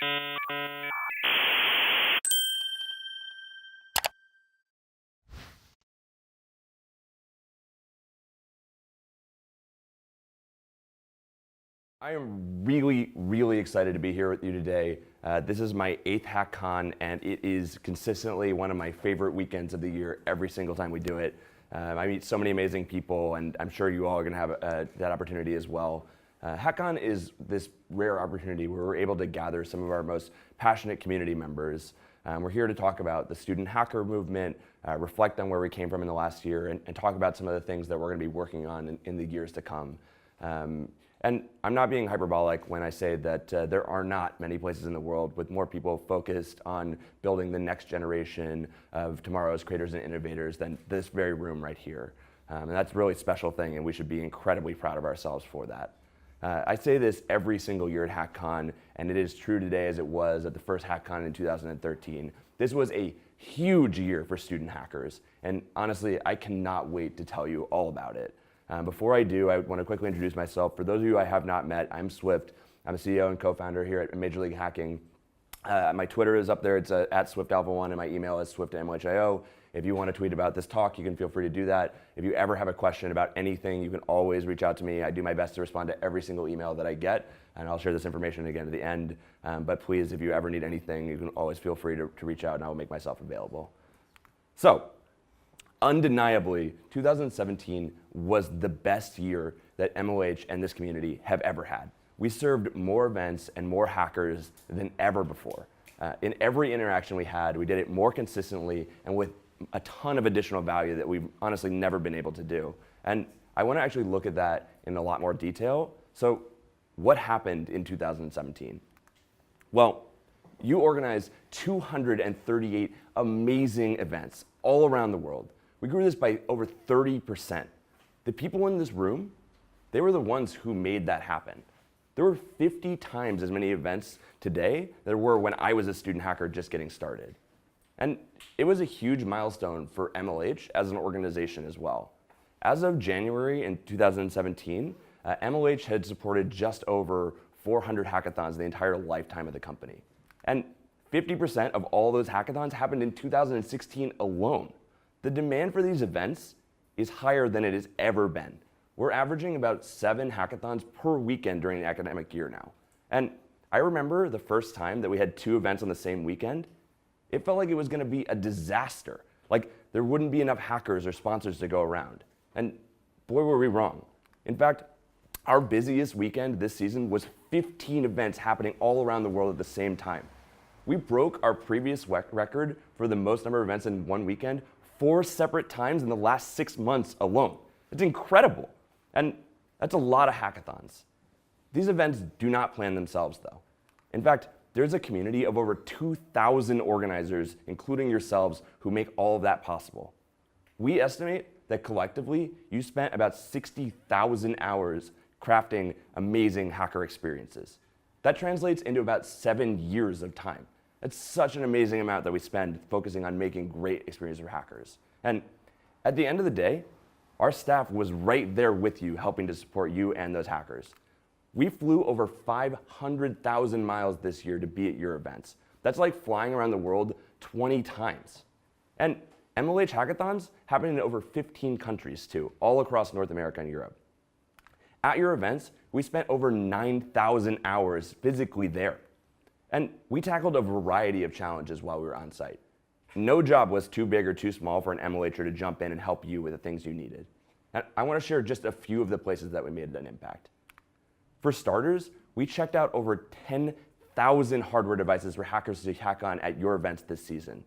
I am really excited to be here with you today. This is my 8th Hackcon, and it is consistently one of my favorite weekends of the year every single time we do it. I meet so many amazing people, and I'm sure you all are going to have that opportunity as well. Hackcon is this rare opportunity where we're able to gather some of our most passionate community members. We're here to talk about the student hacker movement, reflect on where we came from in the last year, and talk about some of the things that we're going to be working on in the years to come. And I'm not being hyperbolic when I say that there are not many places in the world with more people focused on building the next generation of tomorrow's creators and innovators than this very room right here. And that's a really special thing, and we should be incredibly proud of ourselves for that. I say this every single year at Hackcon, and it is true today as it was at the first Hackcon in 2013. This was a huge year for student hackers, and honestly, I cannot wait to tell you all about it. Before I do, I want to quickly introduce myself. For those of you I have not met, I'm Swift. I'm a CEO and co-founder here at Major League Hacking. My Twitter is up there. It's at SwiftAlpha1, and my email is swift@mlh.io. If you want to tweet about this talk, you can feel free to do that. If you ever have a question about anything, you can always reach out to me. I do my best to respond to every single email that I get, and I'll share this information again at the end. But please, if you ever need anything, you can always feel free to reach out, and I will make myself available. So, undeniably, 2017 was the best year that MLH and this community have ever had. We served more events and more hackers than ever before. In every interaction we had, we did it more consistently and with a ton of additional value that we've honestly never been able to do. And I want to actually look at that in a lot more detail. So what happened in 2017? Well, you organized 238 amazing events all around the world. We grew this by over 30%. The people in this room, they were the ones who made that happen. There were 50 times as many events today there were when I was a student hacker just getting started. And it was a huge milestone for MLH as an organization as well. As of January in 2017, MLH had supported just over 400 hackathons the entire lifetime of the company. And 50% of all those hackathons happened in 2016 alone. The demand for these events is higher than it has ever been. We're averaging about 7 hackathons per weekend during the academic year now. And I remember the first time that we had 2 events on the same weekend, it felt like it was going to be a disaster. Like there wouldn't be enough hackers or sponsors to go around. And boy, were we wrong. In fact, our busiest weekend this season was 15 events happening all around the world at the same time. We broke our previous record for the most number of events in one weekend 4 separate times in the last 6 months alone. It's incredible. And that's a lot of hackathons. These events do not plan themselves, though. In fact, there's a community of over 2,000 organizers, including yourselves, who make all of that possible. We estimate that collectively, you spent about 60,000 hours crafting amazing hacker experiences. That translates into about 7 years of time. It's such an amazing amount that we spend focusing on making great experiences for hackers. And at the end of the day, our staff was right there with you, helping to support you and those hackers. We flew over 500,000 miles this year to be at your events. That's like flying around the world 20 times. And MLH hackathons happen in over 15 countries too, all across North America and Europe. At your events, we spent over 9,000 hours physically there. And we tackled a variety of challenges while we were on site. No job was too big or too small for an MLHer to jump in and help you with the things you needed. And I want to share just a few of the places that we made an impact. For starters, we checked out over 10,000 hardware devices for hackers to hack on at your events this season.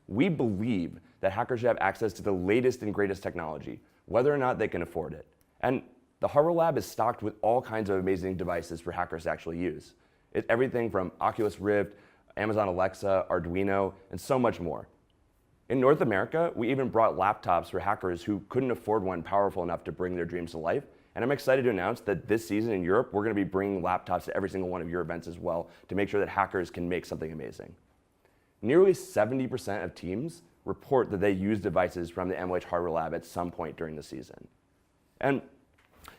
We believe that hackers should have access to the latest and greatest technology, whether or not they can afford it. And the Hardware Lab is stocked with all kinds of amazing devices for hackers to actually use. It's everything from Oculus Rift, Amazon Alexa, Arduino, and so much more. In North America, we even brought laptops for hackers who couldn't afford one powerful enough to bring their dreams to life. And I'm excited to announce that this season in Europe, we're going to be bringing laptops to every single one of your events as well to make sure that hackers can make something amazing. Nearly 70% of teams report that they use devices from the MLH Hardware Lab at some point during the season. And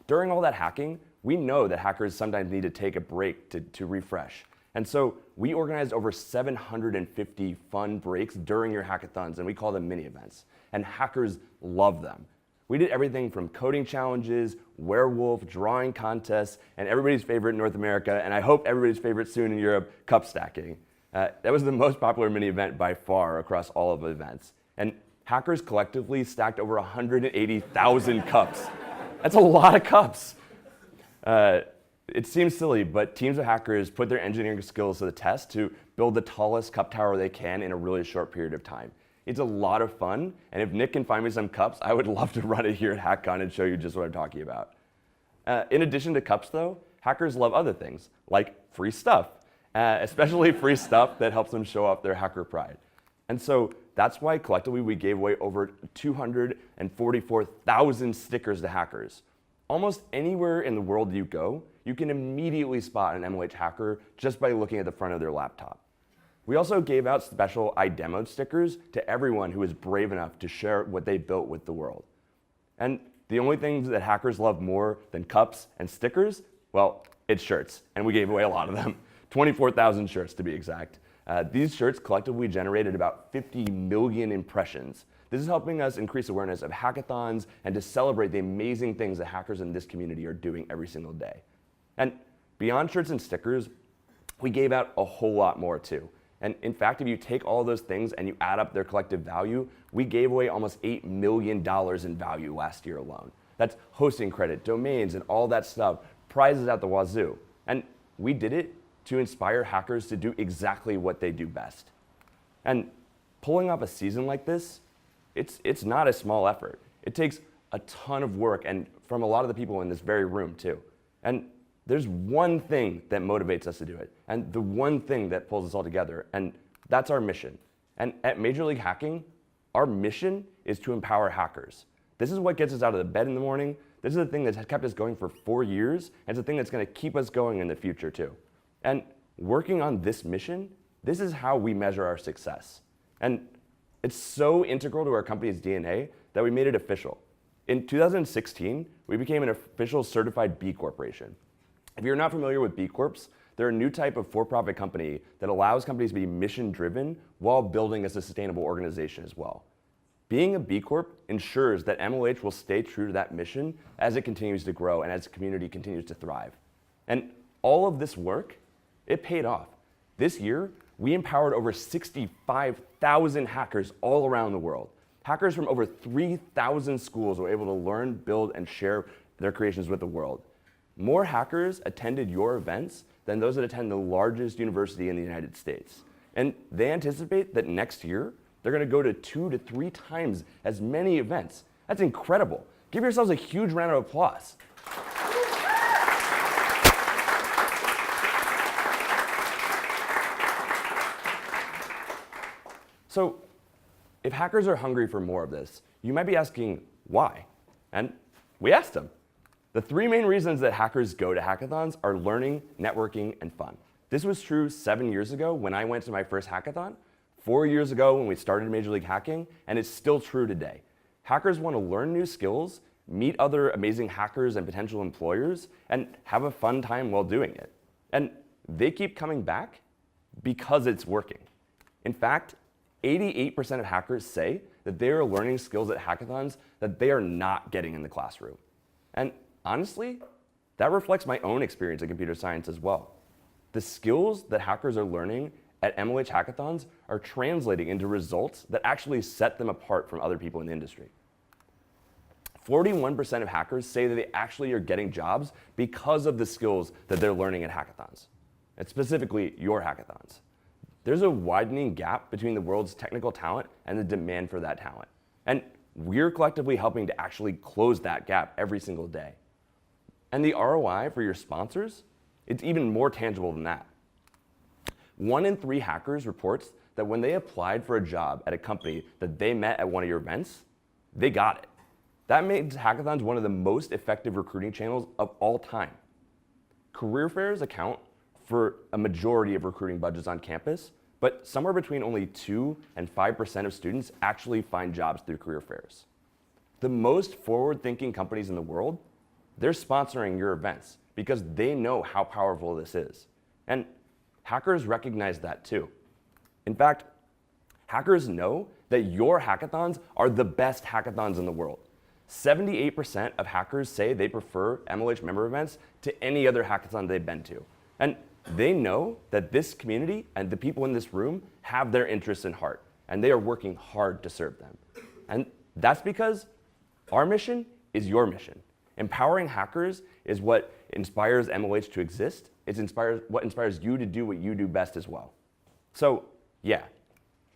during all that hacking, we know that hackers sometimes need to take a break to refresh. And so we organized over 750 fun breaks during your hackathons, and we call them mini events. And hackers love them. We did everything from coding challenges, werewolf, drawing contests, and everybody's favorite in North America, and I hope everybody's favorite soon in Europe, cup stacking. That was the most popular mini event by far across all of the events. And hackers collectively stacked over 180,000 cups. That's a lot of cups. It seems silly, but teams of hackers put their engineering skills to the test to build the tallest cup tower they can in a really short period of time. It's a lot of fun, and if Nick can find me some cups, I would love to run it here at Hackcon and show you just what I'm talking about. In addition to cups, though, hackers love other things, like free stuff, especially free stuff that helps them show off their hacker pride. And so that's why collectively we gave away over 244,000 stickers to hackers. Almost anywhere in the world you go, you can immediately spot an MLH hacker just by looking at the front of their laptop. We also gave out special I demoed stickers to everyone who was brave enough to share what they built with the world. And the only things that hackers love more than cups and stickers, well, it's shirts, and we gave away a lot of them. 24,000 shirts to be exact. These shirts collectively generated about 50 million impressions. This is helping us increase awareness of hackathons and to celebrate the amazing things that hackers in this community are doing every single day. And beyond shirts and stickers, we gave out a whole lot more too. And in fact, if you take all those things and you add up their collective value, we gave away almost $8 million in value last year alone. That's hosting credit, domains, and all that stuff, prizes at the wazoo. And we did it to inspire hackers to do exactly what they do best. And pulling off a season like this, it's not a small effort. It takes a ton of work, and from a lot of the people in this very room too. And there's one thing that motivates us to do it, and the one thing that pulls us all together, and that's our mission. And at Major League Hacking, our mission is to empower hackers. This is what gets us out of the bed in the morning. This is the thing that's kept us going for 4 years, and it's the thing that's going to keep us going in the future too. And working on this mission, this is how we measure our success. And it's so integral to our company's DNA that we made it official. In 2016, we became an official certified B Corporation. If you're not familiar with B Corps, they're a new type of for-profit company that allows companies to be mission-driven while building a sustainable organization as well. Being a B Corp ensures that MLH will stay true to that mission as it continues to grow and as the community continues to thrive. And all of this work, it paid off. This year, we empowered over 65,000 hackers all around the world. Hackers from over 3,000 schools were able to learn, build, and share their creations with the world. More hackers attended your events than those that attend the largest university in the United States. And they anticipate that next year, they're going to go to 2 to 3 times as many events. That's incredible. Give yourselves a huge round of applause. So, if hackers are hungry for more of this, you might be asking why? And we asked them. The 3 main reasons that hackers go to hackathons are learning, networking, and fun. This was true 7 years ago when I went to my first hackathon, 4 years ago when we started Major League Hacking, and it's still true today. Hackers want to learn new skills, meet other amazing hackers and potential employers, and have a fun time while doing it. And they keep coming back because it's working. In fact, 88% of hackers say that they are learning skills at hackathons that they are not getting in the classroom. And honestly, that reflects my own experience in computer science as well. The skills that hackers are learning at MLH hackathons are translating into results that actually set them apart from other people in the industry. 41% of hackers say that they actually are getting jobs because of the skills that they're learning at hackathons, and specifically your hackathons. There's a widening gap between the world's technical talent and the demand for that talent. And we're collectively helping to actually close that gap every single day. And the ROI for your sponsors, it's even more tangible than that. 1 in 3 hackers reports that when they applied for a job at a company that they met at one of your events, they got it. That makes hackathons one of the most effective recruiting channels of all time. Career fairs account for a majority of recruiting budgets on campus, but somewhere between only 2 and 5% of students actually find jobs through career fairs. The most forward-thinking companies in the world, they're sponsoring your events because they know how powerful this is. And hackers recognize that too. In fact, hackers know that your hackathons are the best hackathons in the world. 78% of hackers say they prefer MLH member events to any other hackathon they've been to. And they know that this community and the people in this room have their interests in heart, and they are working hard to serve them. And that's because our mission is your mission. Empowering hackers is what inspires MLH to exist. It's what inspires you to do what you do best as well. So yeah,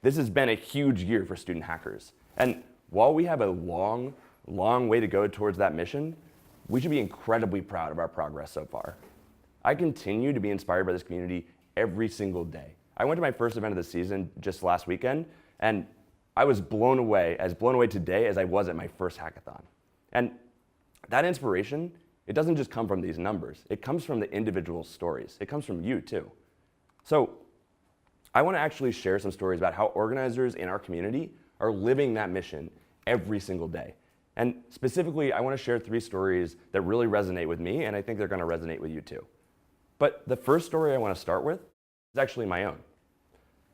this has been a huge year for student hackers. And while we have a long way to go towards that mission, we should be incredibly proud of our progress so far. I continue to be inspired by this community every single day. I went to my first event of the season just last weekend, and I was blown away today as I was at my first hackathon. And that inspiration, it doesn't just come from these numbers. It comes from the individual stories. It comes from you too. So I want to actually share some stories about how organizers in our community are living that mission every single day. And specifically, I want to share 3 stories that really resonate with me, and I think they're going to resonate with you too. But the first story I want to start with is actually my own.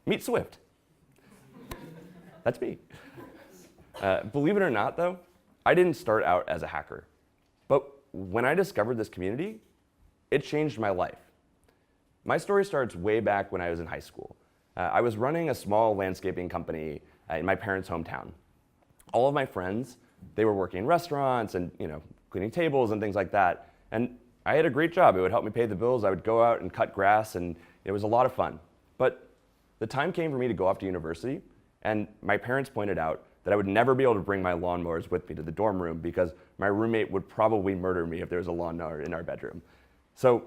Meet Swift. That's me. Believe it or not, though, I didn't start out as a hacker. But when I discovered this community, it changed my life. My story starts way back when I was in high school. I was running a small landscaping company in my parents' hometown. All of my friends, they were working in restaurants and cleaning tables and things like that. And I had a great job. It would help me pay the bills. I would go out and cut grass, and it was a lot of fun. But the time came for me to go off to university, and my parents pointed out that I would never be able to bring my lawnmowers with me to the dorm room because my roommate would probably murder me if there was a lawnmower in our bedroom. So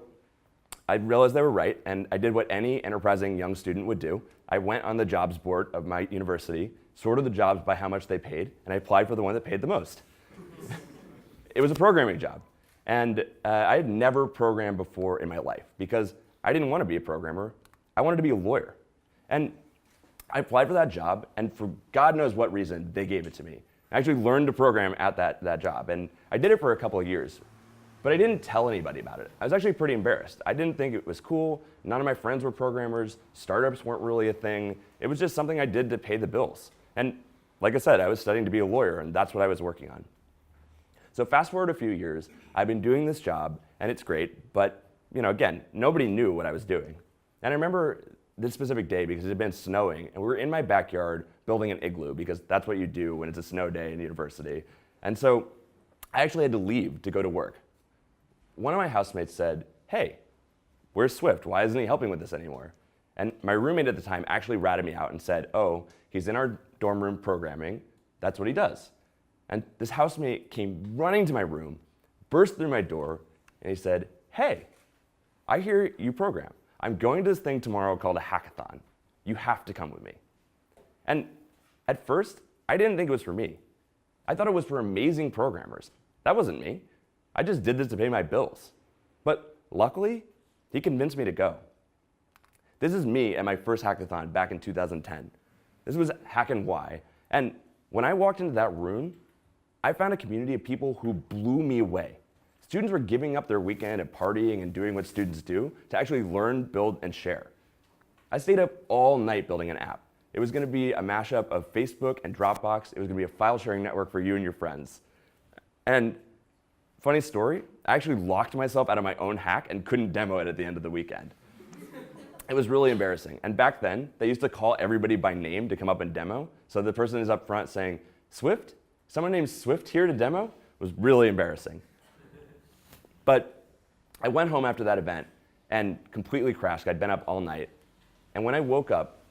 I realized they were right, and I did what any enterprising young student would do. I went on the jobs board of my university, sorted the jobs by how much they paid, and I applied for the one that paid the most. It was a programming job. And I had never programmed before in my life because I didn't want to be a programmer. I wanted to be a lawyer. And I applied for that job, and for God knows what reason, they gave it to me. I actually learned to program at that job, and I did it for a couple of years. But I didn't tell anybody about it. I was actually pretty embarrassed. I didn't think it was cool. None of my friends were programmers. Startups weren't really a thing. It was just something I did to pay the bills. And like I said, I was studying to be a lawyer, and that's what I was working on. So fast forward a few years, I've been doing this job, and it's great, but again, nobody knew what I was doing. And I remember this specific day because it had been snowing, and we were in my backyard building an igloo because that's what you do when it's a snow day in university. And so I actually had to leave to go to work. One of my housemates said, "Hey, where's Swift? Why isn't he helping with this anymore?" And my roommate at the time actually ratted me out and said, "Oh, he's in our dorm room programming. That's what he does." And this housemate came running to my room, burst through my door, and he said, "Hey, I hear you program. I'm going to this thing tomorrow called a hackathon. You have to come with me." And at first, I didn't think it was for me. I thought it was for amazing programmers. That wasn't me. I just did this to pay my bills. But luckily, he convinced me to go. This is me at my first hackathon back in 2010. This was Hackcon Y. And when I walked into that room, I found a community of people who blew me away. Students were giving up their weekend and partying and doing what students do to actually learn, build, and share. I stayed up all night building an app. It was going to be a mashup of Facebook and Dropbox. It was going to be a file sharing network for you and your friends. And funny story, I actually locked myself out of my own hack and couldn't demo it at the end of the weekend. It was really embarrassing. And back then, they used to call everybody by name to come up and demo. So the person is up front saying, "Swift? Someone named Swift here to demo?" It was really embarrassing. But I went home after that event and completely crashed. I'd been up all night. And when I woke up,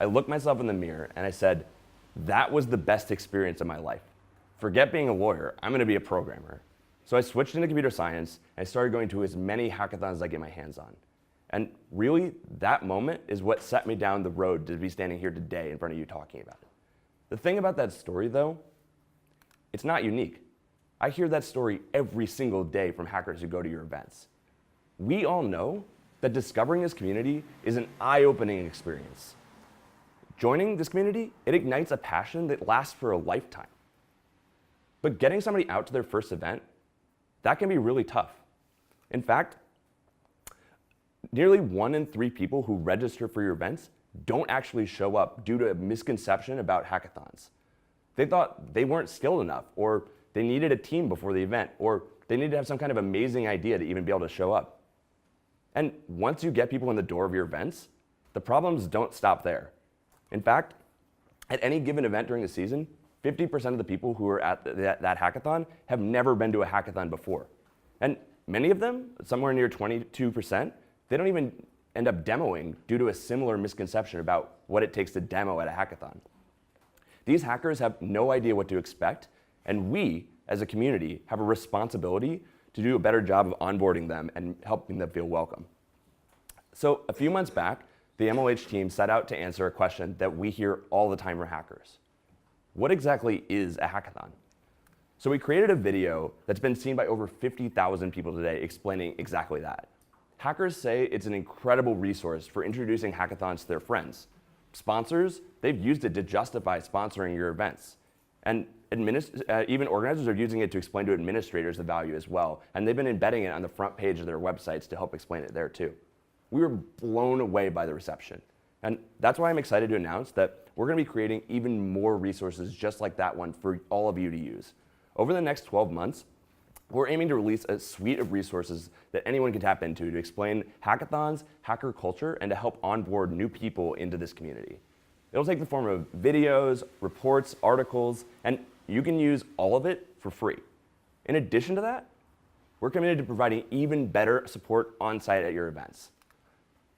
I looked myself in the mirror and I said, that was the best experience of my life. Forget being a lawyer, I'm going to be a programmer. So I switched into computer science and I started going to as many hackathons as I get my hands on. And really, that moment is what set me down the road to be standing here today in front of you talking about it. The thing about that story, though, it's not unique. I hear that story every single day from hackers who go to your events. We all know that discovering this community is an eye-opening experience. Joining this community, it ignites a passion that lasts for a lifetime. But getting somebody out to their first event, that can be really tough. In fact, nearly 1 in 3 people who register for your events don't actually show up due to a misconception about hackathons. They thought they weren't skilled enough, or they needed a team before the event, or they needed to have some kind of amazing idea to even be able to show up. And once you get people in the door of your events, the problems don't stop there. In fact, at any given event during the season, 50% of the people who are at that hackathon have never been to a hackathon before. And many of them, somewhere near 22%, they don't even end up demoing due to a similar misconception about what it takes to demo at a hackathon. These hackers have no idea what to expect, and we, as a community, have a responsibility to do a better job of onboarding them and helping them feel welcome. So a few months back, the MLH team set out to answer a question that we hear all the time from hackers. What exactly is a hackathon? So we created a video that's been seen by over 50,000 people today explaining exactly that. Hackers say it's an incredible resource for introducing hackathons to their friends. Sponsors, they've used it to justify sponsoring your events. And even organizers are using it to explain to administrators the value as well. And they've been embedding it on the front page of their websites to help explain it there too. We were blown away by the reception. And that's why I'm excited to announce that we're going to be creating even more resources just like that one for all of you to use. Over the next 12 months, we're aiming to release a suite of resources that anyone can tap into to explain hackathons, hacker culture, and to help onboard new people into this community. It'll take the form of videos, reports, articles, and you can use all of it for free. In addition to that, we're committed to providing even better support on-site at your events.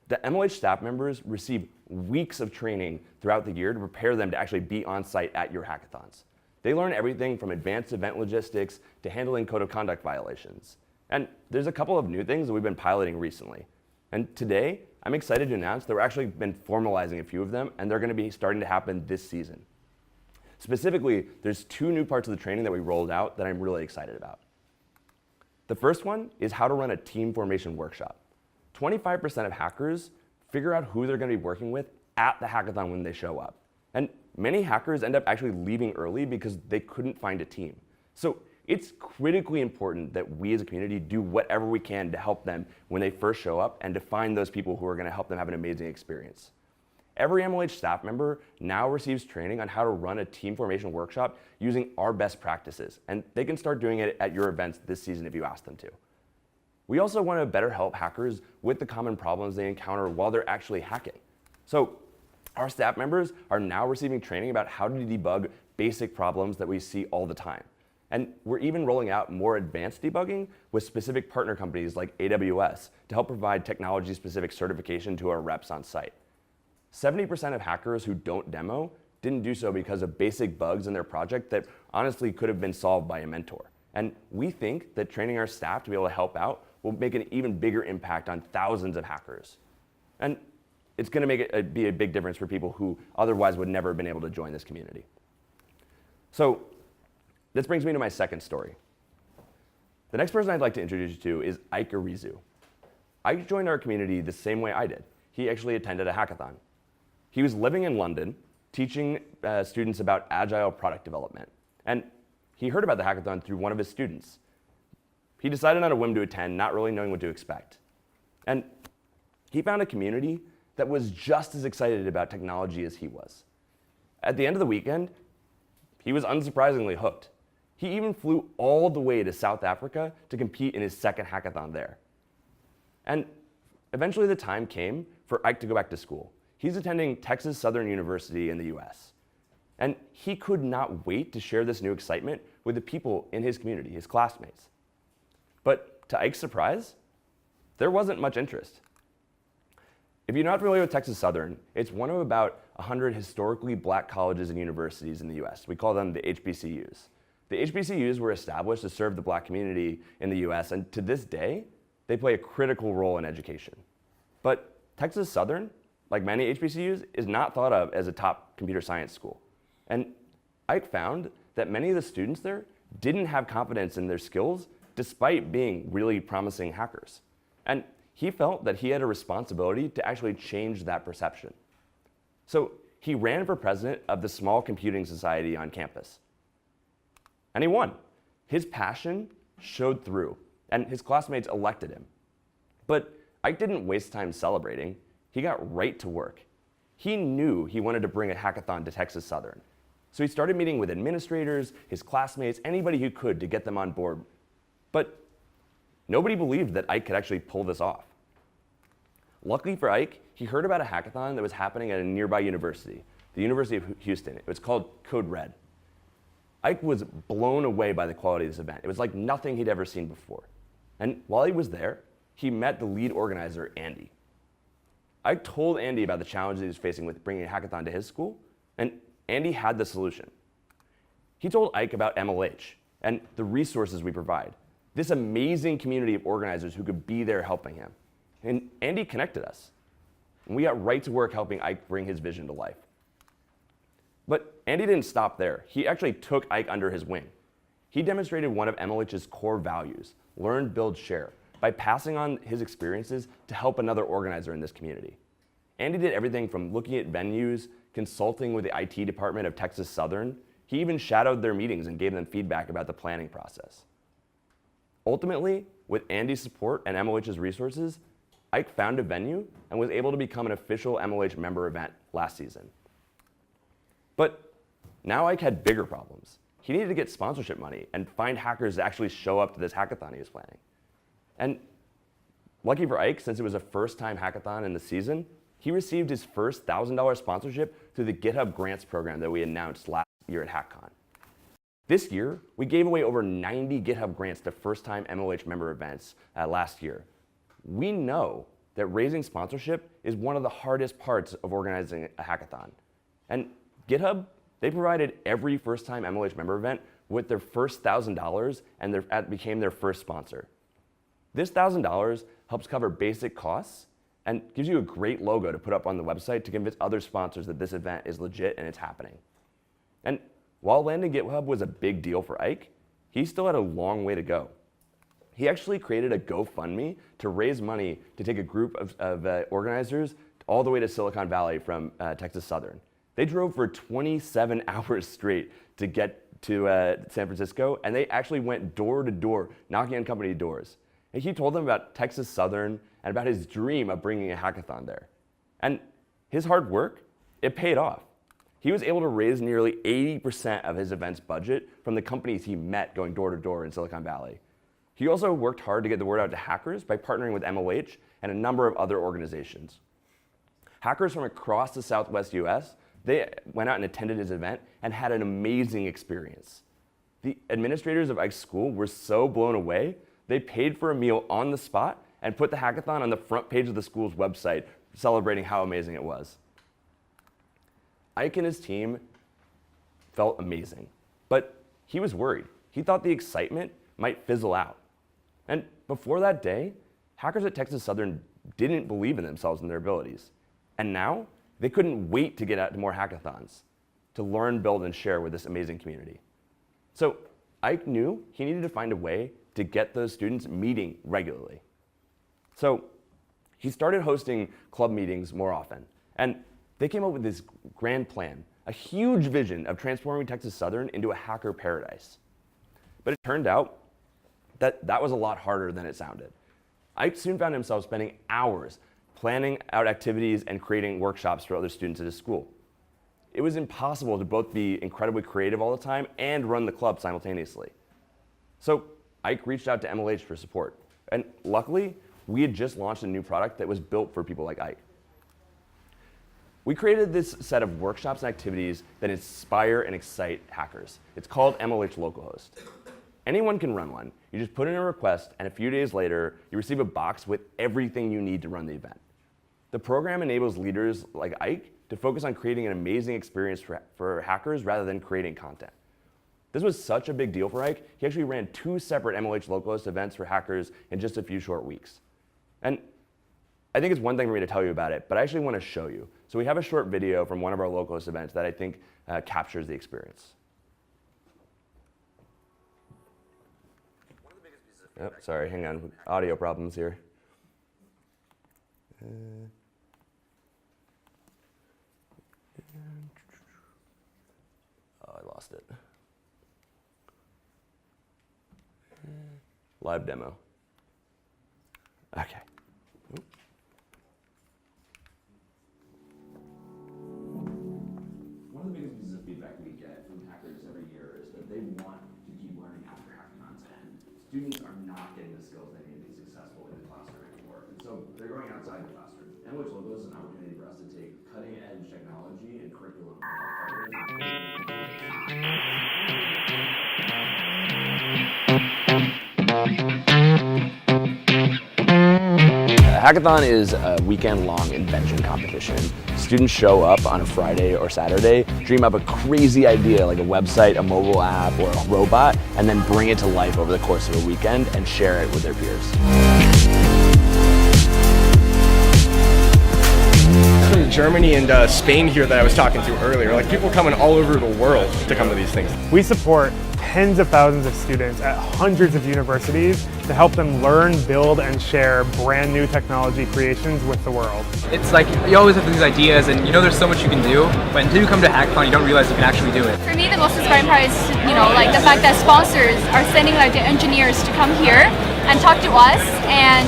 The MLH staff members receive weeks of training throughout the year to prepare them to actually be on-site at your hackathons. They learn everything from advanced event logistics to handling code of conduct violations. And there's a couple of new things that we've been piloting recently. And today, I'm excited to announce that we're actually been formalizing a few of them, and they're going to be starting to happen this season. Specifically, there's 2 new parts of the training that we rolled out that I'm really excited about. The first one is how to run a team formation workshop. 25% of hackers figure out who they're going to be working with at the hackathon when they show up. And many hackers end up actually leaving early because they couldn't find a team. So it's critically important that we as a community do whatever we can to help them when they first show up and to find those people who are going to help them have an amazing experience. Every MLH staff member now receives training on how to run a team formation workshop using our best practices, and they can start doing it at your events this season if you ask them to. We also want to better help hackers with the common problems they encounter while they're actually hacking. So our staff members are now receiving training about how to debug basic problems that we see all the time. And we're even rolling out more advanced debugging with specific partner companies like AWS to help provide technology-specific certification to our reps on site. 70% of hackers who don't demo didn't do so because of basic bugs in their project that honestly could have been solved by a mentor. And we think that training our staff to be able to help out will make an even bigger impact on thousands of hackers. And it's going to be a big difference for people who otherwise would never have been able to join this community. So this brings me to my second story. The next person I'd like to introduce you to is Ike Arizu. Ike joined our community the same way I did. He actually attended a hackathon. He was living in London, teaching students about agile product development. And he heard about the hackathon through one of his students. He decided on a whim to attend, not really knowing what to expect. And he found a community that was just as excited about technology as he was. At the end of the weekend, he was unsurprisingly hooked. He even flew all the way to South Africa to compete in his second hackathon there. And eventually the time came for Ike to go back to school. He's attending Texas Southern University in the US. And he could not wait to share this new excitement with the people in his community, his classmates. But to Ike's surprise, there wasn't much interest. If you're not familiar with Texas Southern, it's one of about 100 historically black colleges and universities in the US. We call them the HBCUs. The HBCUs were established to serve the black community in the US, and to this day, they play a critical role in education. But Texas Southern, like many HBCUs, is not thought of as a top computer science school. And Ike found that many of the students there didn't have confidence in their skills despite being really promising hackers. And he felt that he had a responsibility to actually change that perception. So he ran for president of the Small Computing Society on campus. And he won. His passion showed through, and his classmates elected him. But Ike didn't waste time celebrating. He got right to work. He knew he wanted to bring a hackathon to Texas Southern. So he started meeting with administrators, his classmates, anybody who could to get them on board. But nobody believed that Ike could actually pull this off. Luckily for Ike, he heard about a hackathon that was happening at a nearby university, the University of Houston. It was called Code Red. Ike was blown away by the quality of this event. It was like nothing he'd ever seen before. And while he was there, he met the lead organizer, Andy. Ike told Andy about the challenges he was facing with bringing a hackathon to his school, and Andy had the solution. He told Ike about MLH and the resources we provide, this amazing community of organizers who could be there helping him. And Andy connected us. And we got right to work helping Ike bring his vision to life. But Andy didn't stop there. He actually took Ike under his wing. He demonstrated one of MLH's core values, learn, build, share, by passing on his experiences to help another organizer in this community. Andy did everything from looking at venues, consulting with the IT department of Texas Southern. He even shadowed their meetings and gave them feedback about the planning process. Ultimately, with Andy's support and MLH's resources, Ike found a venue and was able to become an official MLH member event last season. But now Ike had bigger problems. He needed to get sponsorship money and find hackers to actually show up to this hackathon he was planning. And lucky for Ike, since it was a first-time hackathon in the season, he received his first $1,000 sponsorship through the GitHub grants program that we announced last year at Hackcon. This year, we gave away over 90 GitHub grants to first-time MLH member events last year. We know that raising sponsorship is one of the hardest parts of organizing a hackathon. And GitHub, they provided every first-time MLH member event with their first $1,000 and became their first sponsor. This $1,000 helps cover basic costs and gives you a great logo to put up on the website to convince other sponsors that this event is legit and it's happening. And while landing GitHub was a big deal for Ike, he still had a long way to go. He actually created a GoFundMe to raise money to take a group of organizers all the way to Silicon Valley from Texas Southern. They drove for 27 hours straight to get to San Francisco, and they actually went door to door, knocking on company doors. And he told them about Texas Southern and about his dream of bringing a hackathon there. And his hard work, it paid off. He was able to raise nearly 80% of his event's budget from the companies he met going door to door in Silicon Valley. He also worked hard to get the word out to hackers by partnering with MLH and a number of other organizations. Hackers from across the Southwest US, they went out and attended his event and had an amazing experience. The administrators of Ike's school were so blown away, they paid for a meal on the spot and put the hackathon on the front page of the school's website, celebrating how amazing it was. Ike and his team felt amazing, but he was worried. He thought the excitement might fizzle out. And before that day, hackers at Texas Southern didn't believe in themselves and their abilities. And now, they couldn't wait to get out to more hackathons, to learn, build, and share with this amazing community. So Ike knew he needed to find a way to get those students meeting regularly. So he started hosting club meetings more often. And they came up with this grand plan, a huge vision of transforming Texas Southern into a hacker paradise. But it turned out that that was a lot harder than it sounded. Ike soon found himself spending hours planning out activities and creating workshops for other students at his school. It was impossible to both be incredibly creative all the time and run the club simultaneously. So Ike reached out to MLH for support. And luckily, we had just launched a new product that was built for people like Ike. We created this set of workshops and activities that inspire and excite hackers. It's called MLH Localhost. Anyone can run one. You just put in a request, and a few days later, you receive a box with everything you need to run the event. The program enables leaders like Ike to focus on creating an amazing experience for hackers rather than creating content. This was such a big deal for Ike, he actually ran 2 separate MLH Localhost events for hackers in just a few short weeks. And I think it's one thing for me to tell you about it, but I actually want to show you. So we have a short video from one of our Localhost events that I think captures the experience. Oh, sorry, hang on, audio problems here. Oh, I lost it. Live demo. Okay. Oop. students are not getting the skills they need to be successful in the classroom anymore. And so they're going outside the classroom. MLH Logo is an opportunity for us to take cutting-edge technology and curriculum from our partners and put it Hackathon is a weekend-long invention competition. Students show up on a Friday or Saturday, dream up a crazy idea like a website, a mobile app, or a robot, and then bring it to life over the course of a weekend and share it with their peers. From Germany and Spain here that I was talking to earlier, like people coming all over the world to come to these things. We support tens of thousands of students at hundreds of universities to help them learn, build, and share brand new technology creations with the world. It's like you always have these ideas and you know there's so much you can do, but until you come to Hackcon you don't realize you can actually do it. For me, the most inspiring part is, like the fact that sponsors are sending like the engineers to come here and talk to us, and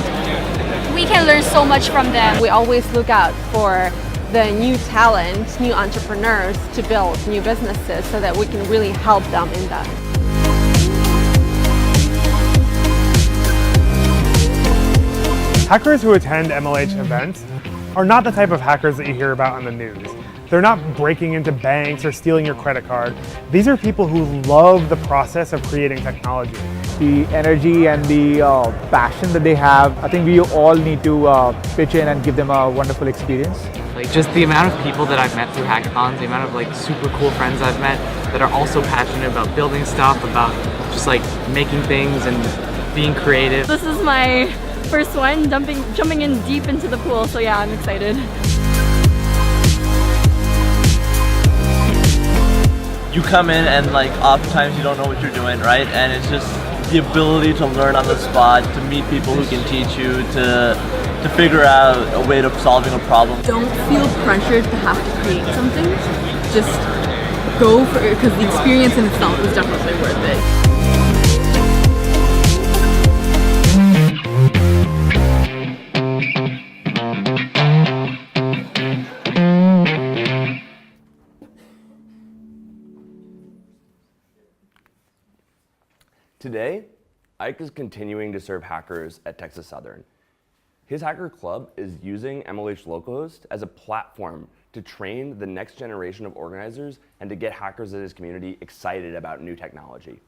we can learn so much from them. We always look out for the new talent, new entrepreneurs to build new businesses so that we can really help them in that. Hackers who attend MLH events are not the type of hackers that you hear about on the news. They're not breaking into banks or stealing your credit card. These are people who love the process of creating technology. The energy and the passion that they have, I think we all need to pitch in and give them a wonderful experience. Like just the amount of people that I've met through hackathons, the amount of like super cool friends I've met that are also passionate about building stuff, about just like making things and being creative. This is my first one, jumping in deep into the pool, so yeah, I'm excited. You come in and like oftentimes you don't know what you're doing, right? And it's just the ability to learn on the spot, to meet people who can teach you, to figure out a way of solving a problem. Don't feel pressured to have to create something. Just go for it, because the experience in itself is definitely worth it. Today, Ike is continuing to serve hackers at Texas Southern. His hacker club is using MLH Localhost as a platform to train the next generation of organizers and to get hackers in his community excited about new technology.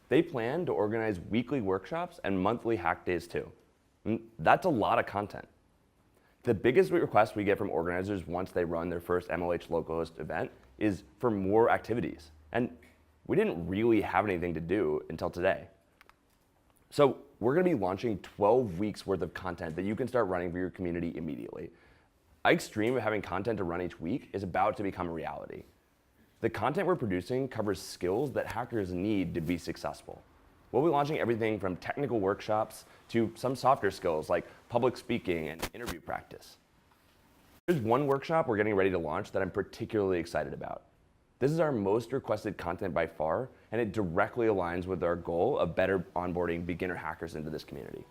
They plan to organize weekly workshops and monthly hack days too. And that's a lot of content. The biggest request we get from organizers once they run their first MLH Localhost event is for more activities. And we didn't really have anything to do until today. So we're going to be launching 12 weeks worth of content that you can start running for your community immediately. Ike's dream of having content to run each week is about to become a reality. The content we're producing covers skills that hackers need to be successful. We'll be launching everything from technical workshops to some softer skills like public speaking and interview practice. There's one workshop we're getting ready to launch that I'm particularly excited about. This is our most requested content by far, and it directly aligns with our goal of better onboarding beginner hackers into this community.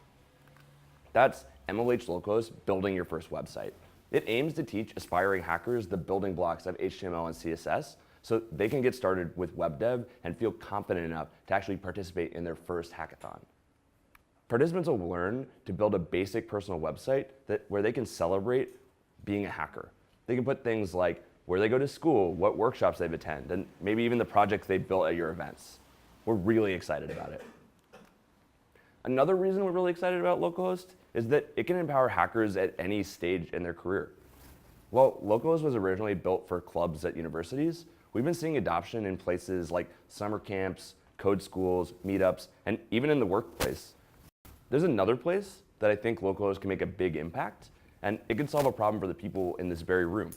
That's MLH Localhost Building Your First Website. It aims to teach aspiring hackers the building blocks of HTML and CSS so they can get started with web dev and feel confident enough to actually participate in their first hackathon. Participants will learn to build a basic personal website where they can celebrate being a hacker. They can put things like where they go to school, what workshops they've attended, and maybe even the projects they built at your events. We're really excited about it. Another reason we're really excited about Localhost is that it can empower hackers at any stage in their career. While Localhost was originally built for clubs at universities, we've been seeing adoption in places like summer camps, code schools, meetups, and even in the workplace. There's another place that I think Localhost can make a big impact, and it could solve a problem for the people in this very room.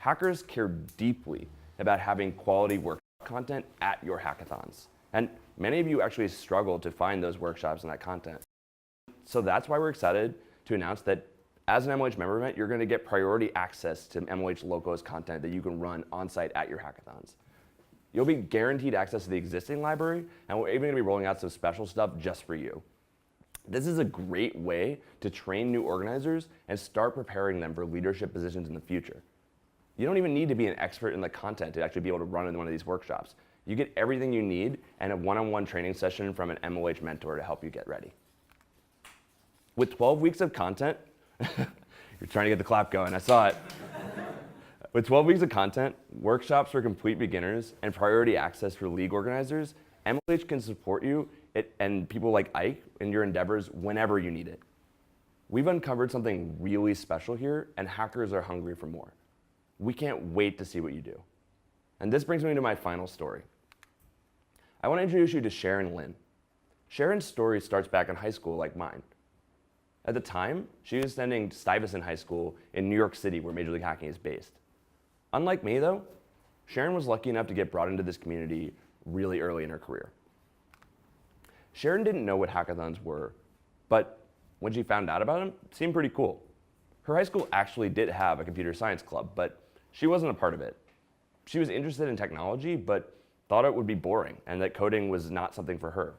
Hackers care deeply about having quality work content at your hackathons. And many of you actually struggle to find those workshops and that content. So that's why we're excited to announce that as an MLH member event, you're going to get priority access to MLH Localhost content that you can run on-site at your hackathons. You'll be guaranteed access to the existing library, and we're even going to be rolling out some special stuff just for you. This is a great way to train new organizers and start preparing them for leadership positions in the future. You don't even need to be an expert in the content to actually be able to run in one of these workshops. You get everything you need and a one-on-one training session from an MLH mentor to help you get ready. With 12 weeks of content, you're trying to get the clap going, I saw it. With 12 weeks of content, workshops for complete beginners, and priority access for league organizers, MLH can support you and people like Ike in your endeavors whenever you need it. We've uncovered something really special here, and hackers are hungry for more. We can't wait to see what you do. And this brings me to my final story. I want to introduce you to Sharon Lynn. Sharon's story starts back in high school like mine. At the time, she was attending Stuyvesant High School in New York City, where Major League Hacking is based. Unlike me, though, Sharon was lucky enough to get brought into this community really early in her career. Sharon didn't know what hackathons were, but when she found out about them, it seemed pretty cool. Her high school actually did have a computer science club, but she wasn't a part of it. She was interested in technology, but thought it would be boring and that coding was not something for her.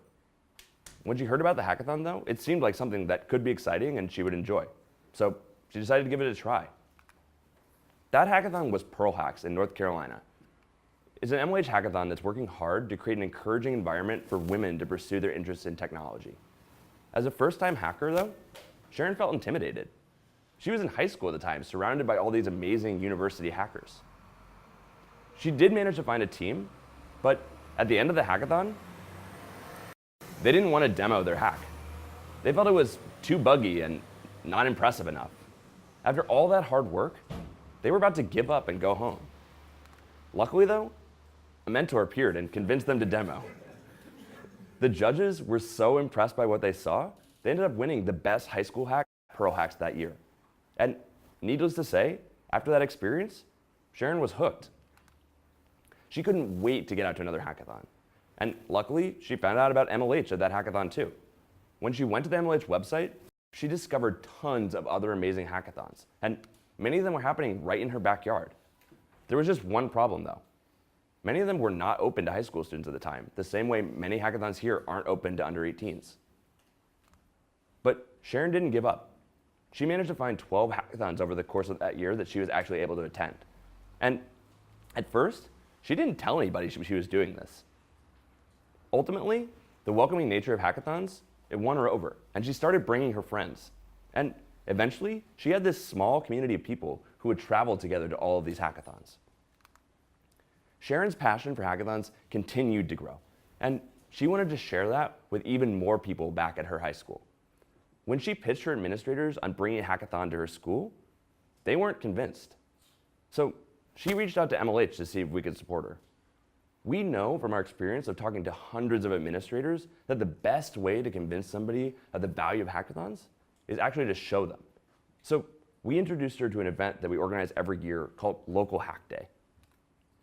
When she heard about the hackathon, though, it seemed like something that could be exciting and she would enjoy. So she decided to give it a try. That hackathon was Pearl Hacks in North Carolina. It's an MLH hackathon that's working hard to create an encouraging environment for women to pursue their interests in technology. As a first-time hacker, though, Sharon felt intimidated. She was in high school at the time, surrounded by all these amazing university hackers. She did manage to find a team, but at the end of the hackathon, they didn't want to demo their hack. They felt it was too buggy and not impressive enough. After all that hard work, they were about to give up and go home. Luckily, though, a mentor appeared and convinced them to demo. The judges were so impressed by what they saw, they ended up winning the best high school hack, Pearl Hacks, that year. And needless to say, after that experience, Sharon was hooked. She couldn't wait to get out to another hackathon. And luckily, she found out about MLH at that hackathon too. When she went to the MLH website, she discovered tons of other amazing hackathons, and many of them were happening right in her backyard. There was just one problem, though. Many of them were not open to high school students at the time, the same way many hackathons here aren't open to under 18s. But Sharon didn't give up. She managed to find 12 hackathons over the course of that year that she was actually able to attend. And at first, she didn't tell anybody she was doing this. Ultimately, the welcoming nature of hackathons, it won her over, and she started bringing her friends. And eventually, she had this small community of people who would travel together to all of these hackathons. Sharon's passion for hackathons continued to grow, and she wanted to share that with even more people back at her high school. When she pitched her administrators on bringing a hackathon to her school, they weren't convinced. So she reached out to MLH to see if we could support her. We know from our experience of talking to hundreds of administrators that the best way to convince somebody of the value of hackathons is actually to show them. So we introduced her to an event that we organize every year called Local Hack Day.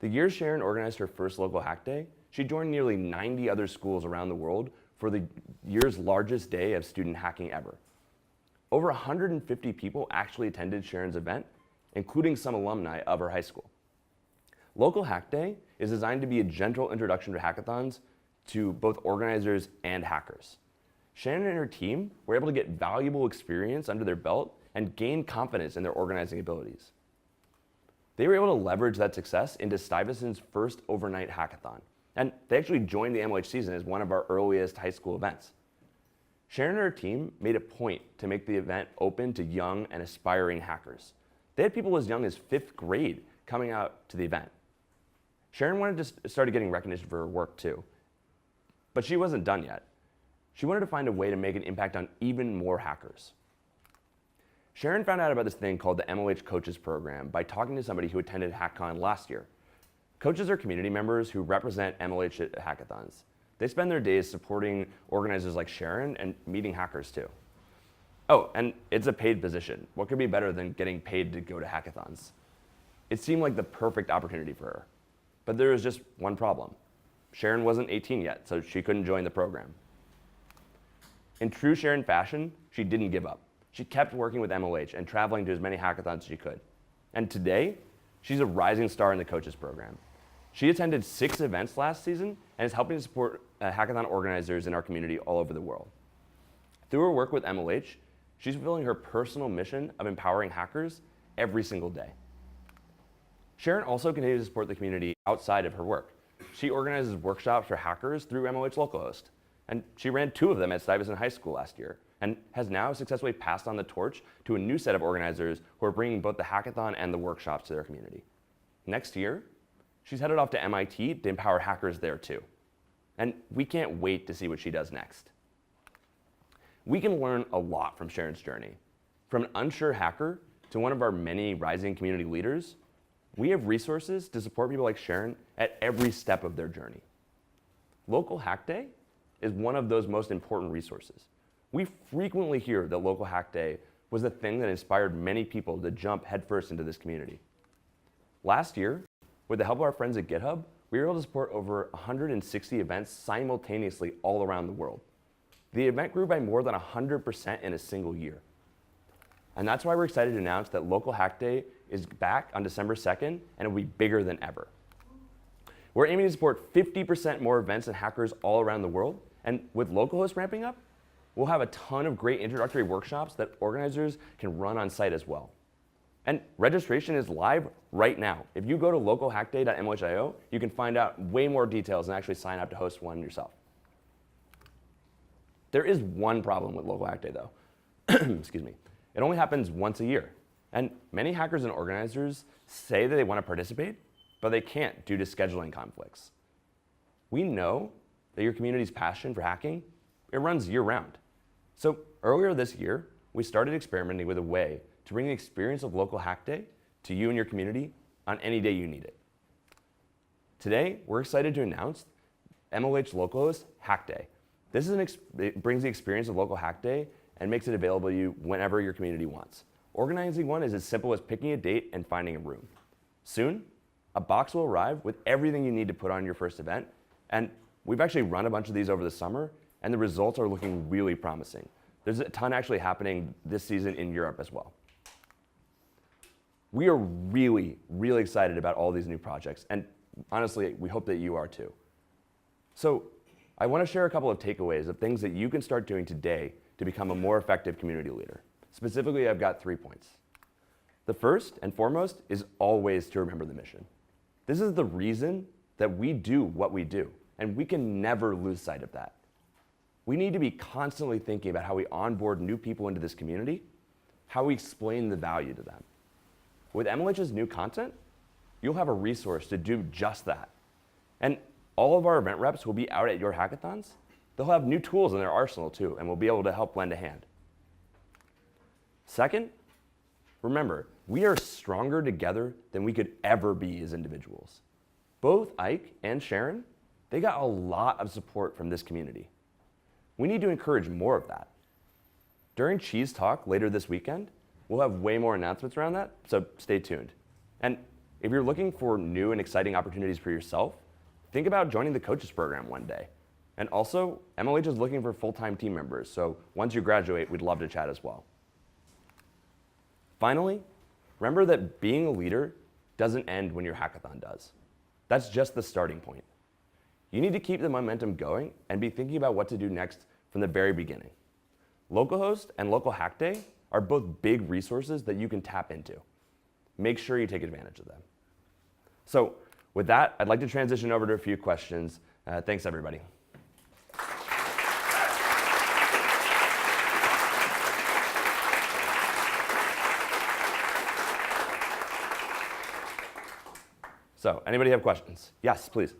The year Sharon organized her first Local Hack Day, she joined nearly 90 other schools around the world for the year's largest day of student hacking ever. Over 150 people actually attended Sharon's event, including some alumni of her high school. Local Hack Day is designed to be a gentle introduction to hackathons to both organizers and hackers. Shannon and her team were able to get valuable experience under their belt and gain confidence in their organizing abilities. They were able to leverage that success into Stuyvesant's first overnight hackathon, and they actually joined the MLH season as one of our earliest high school events. Sharon and her team made a point to make the event open to young and aspiring hackers. They had people as young as 5th grade coming out to the event. Sharon wanted to start getting recognition for her work too, but she wasn't done yet. She wanted to find a way to make an impact on even more hackers. Sharon found out about this thing called the MLH Coaches Program by talking to somebody who attended Hackcon last year. Coaches are community members who represent MLH at hackathons. They spend their days supporting organizers like Sharon and meeting hackers too. Oh, and it's a paid position. What could be better than getting paid to go to hackathons? It seemed like the perfect opportunity for her. But there was just one problem. Sharon wasn't 18 yet, so she couldn't join the program. In true Sharon fashion, she didn't give up. She kept working with MLH and traveling to as many hackathons as she could. And today, she's a rising star in the coaches program. She attended 6 events last season and is helping to support hackathon organizers in our community all over the world. Through her work with MLH, she's fulfilling her personal mission of empowering hackers every single day. Sharon also continues to support the community outside of her work. She organizes workshops for hackers through MLH Localhost. And she ran 2 of them at Stuyvesant High School last year and has now successfully passed on the torch to a new set of organizers who are bringing both the hackathon and the workshops to their community. Next year, she's headed off to MIT to empower hackers there too. And we can't wait to see what she does next. We can learn a lot from Sharon's journey. From an unsure hacker to one of our many rising community leaders, we have resources to support people like Sharon at every step of their journey. Local Hack Day is one of those most important resources. We frequently hear that Local Hack Day was the thing that inspired many people to jump headfirst into this community. Last year, with the help of our friends at GitHub, we were able to support over 160 events simultaneously all around the world. The event grew by more than 100% in a single year. And that's why we're excited to announce that Local Hack Day is back on December 2nd, and it will be bigger than ever. We're aiming to support 50% more events and hackers all around the world, and with localhost ramping up, we'll have a ton of great introductory workshops that organizers can run on site as well. And registration is live right now. If you go to localhackday.mlh.io, you can find out way more details and actually sign up to host one yourself. There is one problem with Local Hack Day though. Excuse me. It only happens once a year. And many hackers and organizers say that they want to participate, but they can't due to scheduling conflicts. We know that your community's passion for hacking, it runs year round. So earlier this year, we started experimenting with a way to bring the experience of Local Hack Day to you and your community on any day you need it. Today, we're excited to announce MLH Localhost Hack Day. This is it brings the experience of Local Hack Day and makes it available to you whenever your community wants. Organizing one is as simple as picking a date and finding a room. Soon, a box will arrive with everything you need to put on your first event, and we've actually run a bunch of these over the summer, and the results are looking really promising. There's a ton actually happening this season in Europe as well. We are really, really excited about all these new projects, and honestly, we hope that you are too. So I want to share a couple of takeaways of things that you can start doing today to become a more effective community leader. Specifically, I've got 3 points. The first and foremost is always to remember the mission. This is the reason that we do what we do, and we can never lose sight of that. We need to be constantly thinking about how we onboard new people into this community, how we explain the value to them. With MLH's new content, you'll have a resource to do just that. And all of our event reps will be out at your hackathons. They'll have new tools in their arsenal too, and we'll be able to help lend a hand. Second, remember, we are stronger together than we could ever be as individuals. Both Ike and Sharon, they got a lot of support from this community. We need to encourage more of that. During Cheese Talk later this weekend, we'll have way more announcements around that, so stay tuned. And if you're looking for new and exciting opportunities for yourself, think about joining the coaches program one day. And also, MLH is looking for full-time team members, so once you graduate, we'd love to chat as well. Finally, remember that being a leader doesn't end when your hackathon does. That's just the starting point. You need to keep the momentum going and be thinking about what to do next from the very beginning. Localhost and Local Hack Day are both big resources that you can tap into. Make sure you take advantage of them. So with that, I'd like to transition over to a few questions. Thanks, everybody. So, anybody have questions? Yes, please.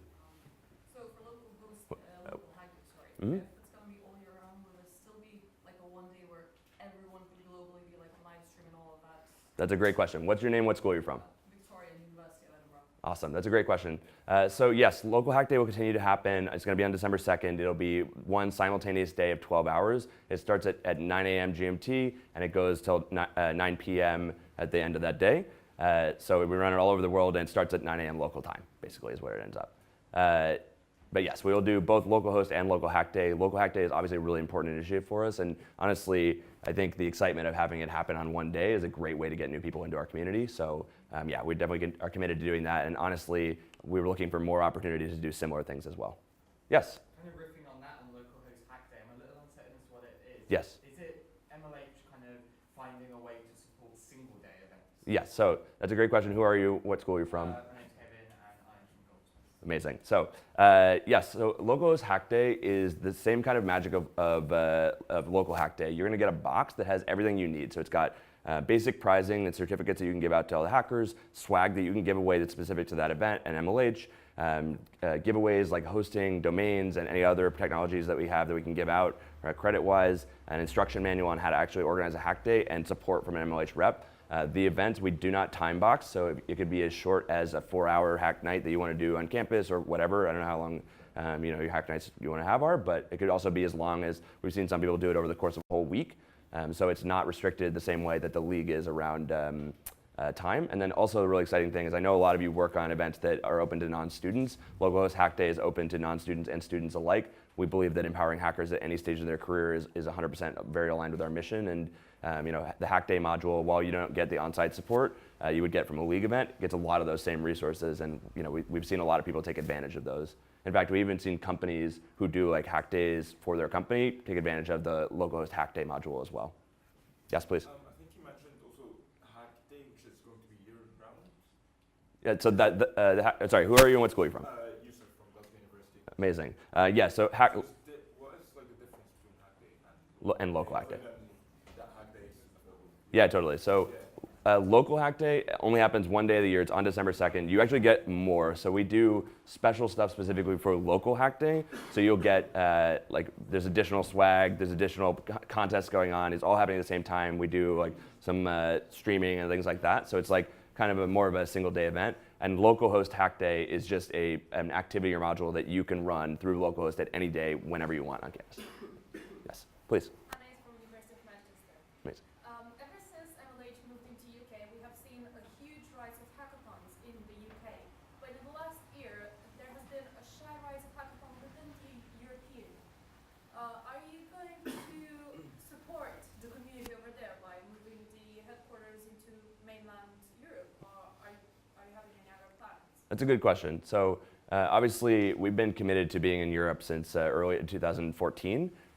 So for local hackers, if it's going to be all year round, will it still be like a one day where everyone could globally be like on live stream and all of that? That's a great question. What's your name? What school are you from? Victoria, University of Edinburgh. Awesome. That's a great question. So yes, Local Hack Day will continue to happen. It's going to be on December 2nd. It'll be one simultaneous day of 12 hours. It starts at 9 a.m. GMT, and it goes till 9 p.m. at the end of that day. So we run it all over the world, and it starts at 9 a.m. local time, basically, is where it ends up. But yes, we will do both localhost and Local Hack Day. Local Hack Day is obviously a really important initiative for us, and honestly, I think the excitement of having it happen on one day is a great way to get new people into our community. So yeah, we definitely are committed to doing that, and honestly, we were looking for more opportunities to do similar things as well. Yes? Kind of riffing on that on Localhost Hack Day, I'm a little uncertain as to what it is. Yes. Is it MLH kind of finding a way to support single day events? Yes, so that's a great question. Who are you? What school are you from? My name's Kevin, and I'm from Goldsmiths. Amazing. So yes, so localhost Hack Day is the same kind of magic of local Hack Day. You're going to get a box that has everything you need. So it's got basic prizing and certificates that you can give out to all the hackers, swag that you can give away that's specific to that event, and MLH, giveaways like hosting, domains, and any other technologies that we have that we can give out credit-wise, an instruction manual on how to actually organize a Hack Day, and support from an MLH rep. The events, we do not time box, so it could be as short as a 4-hour hack night that you want to do on campus or whatever. I don't know how long your hack nights you want to have are, but it could also be as long as we've seen some people do it over the course of a whole week. So it's not restricted the same way that the league is around time. And then also a really exciting thing is I know a lot of you work on events that are open to non-students. Localhost Hack Day is open to non-students and students alike. We believe that empowering hackers at any stage of their career is 100% very aligned with our mission. And the Hack Day module, while you don't get the on-site support you would get from a league event, gets a lot of those same resources. And we've seen a lot of people take advantage of those. In fact, we've even seen companies who do like Hack Days for their company take advantage of the localhost Hack Day module as well. Yes, please. I think you mentioned also Hack Day, which is going to be year-round. Yeah. So sorry, who are you and what school are you from? Yusuf from Glasgow University. Amazing. Yeah. So what is like the difference between Hack Day and local Hack Day? That Hack Day is available. Yeah, totally. So. Local Hack Day only happens one day of the year. It's on December 2nd. You actually get more. So we do special stuff specifically for local Hack Day. So you'll get there's additional swag, there's additional contests going on. It's all happening at the same time. We do like some streaming and things like that. So it's like kind of more of a single day event. And localhost Hack Day is just an activity or module that you can run through localhost at any day whenever you want on campus. Yes, please. Amazing. Ever since MLH moved into UK, we have seen a huge rise of hackathons in the UK. But in the last year, there has been a shy rise of hackathon within the European. Are you going to support the community over there by moving the headquarters into mainland Europe, or are you having any other plans? That's a good question. So obviously, we've been committed to being in Europe since early 2014,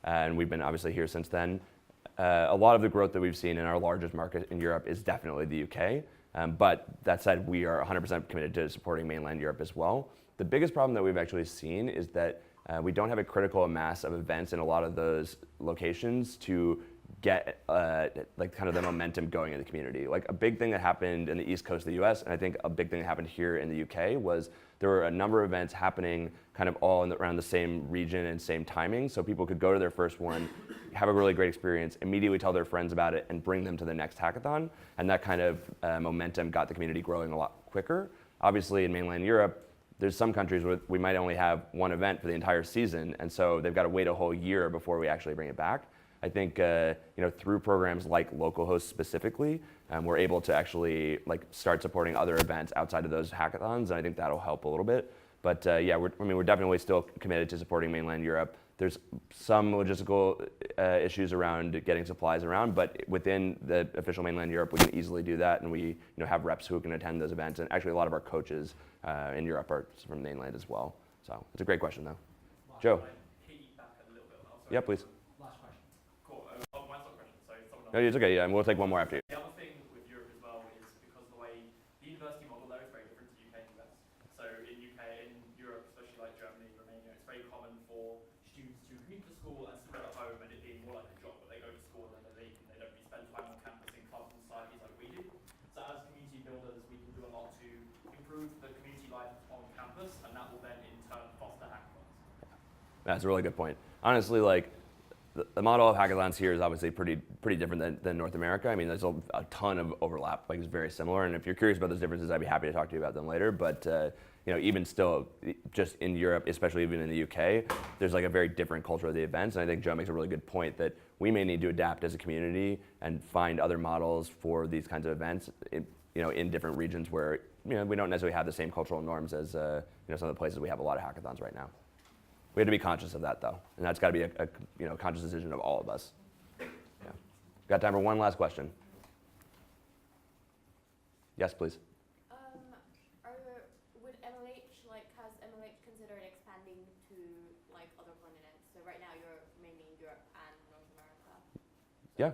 and we've been obviously here since then. A lot of the growth that we've seen in our largest market in Europe is definitely the UK. But that said, we are 100% committed to supporting mainland Europe as well. The biggest problem that we've actually seen is that we don't have a critical mass of events in a lot of those locations to get kind of the momentum going in the community. Like a big thing that happened in the East Coast of the US, and I think a big thing that happened here in the UK, was there were a number of events happening kind of all around the same region and same timing. So people could go to their first one, have a really great experience, immediately tell their friends about it, and bring them to the next hackathon. And that kind of momentum got the community growing a lot quicker. Obviously in mainland Europe, there's some countries where we might only have one event for the entire season, and so they've got to wait a whole year before we actually bring it back. I think through programs like localhost specifically, we're able to actually start supporting other events outside of those hackathons, and I think that'll help a little bit. But we're definitely still committed to supporting mainland Europe. There's some logistical issues around getting supplies around, but within the official mainland Europe, we can easily do that, and we have reps who can attend those events. And actually, a lot of our coaches in Europe are from mainland as well. So it's a great question, though. Joe. Yeah, please. No, it's okay. Yeah, and we'll take one more after you. The other thing with Europe as well is because the way the university model there is very different to UK and US. So in Europe, especially like Germany, Romania, it's very common for students to commute to school and still at home, and it being more like a job. But they go to school and then they leave, and they don't really spend time on campus in clubs and societies like we do. So as community builders, we can do a lot to improve the community life on campus, and that will then in turn foster hackathons. That's a really good point. Honestly, the model of hackathons here is obviously pretty different than North America. I mean, there's a ton of overlap. It's very similar. And if you're curious about those differences, I'd be happy to talk to you about them later. But even still, just in Europe, especially even in the UK, there's a very different culture of the events. And I think Joe makes a really good point that we may need to adapt as a community and find other models for these kinds of events in different regions where we don't necessarily have the same cultural norms as some of the places we have a lot of hackathons right now. We have to be conscious of that, though, and that's got to be a conscious decision of all of us. Yeah. Got time for one last question. Yes, please. Would MLH has MLH considered expanding to other continents? So right now you're mainly in Europe and North America. So Yeah.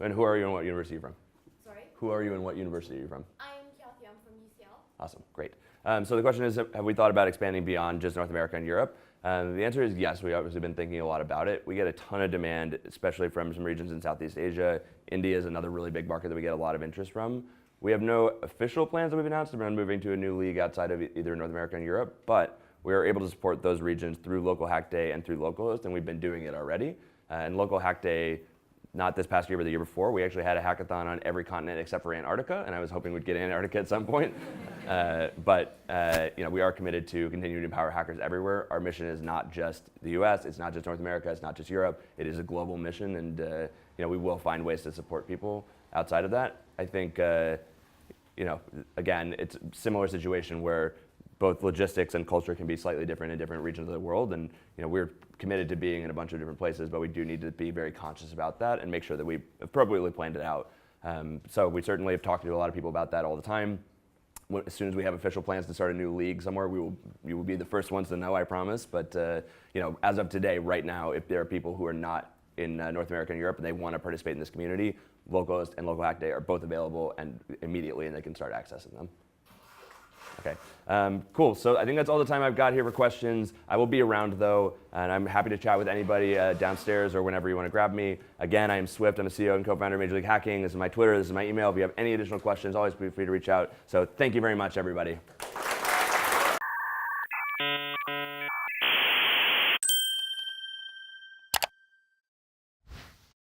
And who are you and what university are you from? Sorry. Who are you and what university are you from? I'm Kathy. I'm from UCL. Awesome, great. So the question is, have we thought about expanding beyond just North America and Europe? The answer is yes, we've obviously been thinking a lot about it. We get a ton of demand, especially from some regions in Southeast Asia. India is another really big market that we get a lot of interest from. We have no official plans that we've announced around moving to a new league outside of either North America and Europe, but we are able to support those regions through Local Hack Day and through localhost, and we've been doing it already. And Local Hack Day, not this past year, but the year before, we actually had a hackathon on every continent except for Antarctica, and I was hoping we'd get Antarctica at some point. But we are committed to continuing to empower hackers everywhere. Our mission is not just the US, it's not just North America, it's not just Europe. It is a global mission, and we will find ways to support people outside of that. I think, again, it's a similar situation where both logistics and culture can be slightly different in different regions of the world, and we're committed to being in a bunch of different places, but we do need to be very conscious about that and make sure that we appropriately planned it out. So we certainly have talked to a lot of people about that all the time. As soon as we have official plans to start a new league somewhere, we will be the first ones to know, I promise. But as of today, right now, if there are people who are not in North America and Europe and they want to participate in this community, Localhost and Local Hack Day are both available and immediately, and they can start accessing them. Okay, cool. So I think that's all the time I've got here for questions. I will be around though, and I'm happy to chat with anybody downstairs or whenever you want to grab me. Again, I am Swift. I'm the CEO and co-founder of Major League Hacking. This is my Twitter. This is my email. If you have any additional questions, always feel free to reach out. So thank you very much, everybody.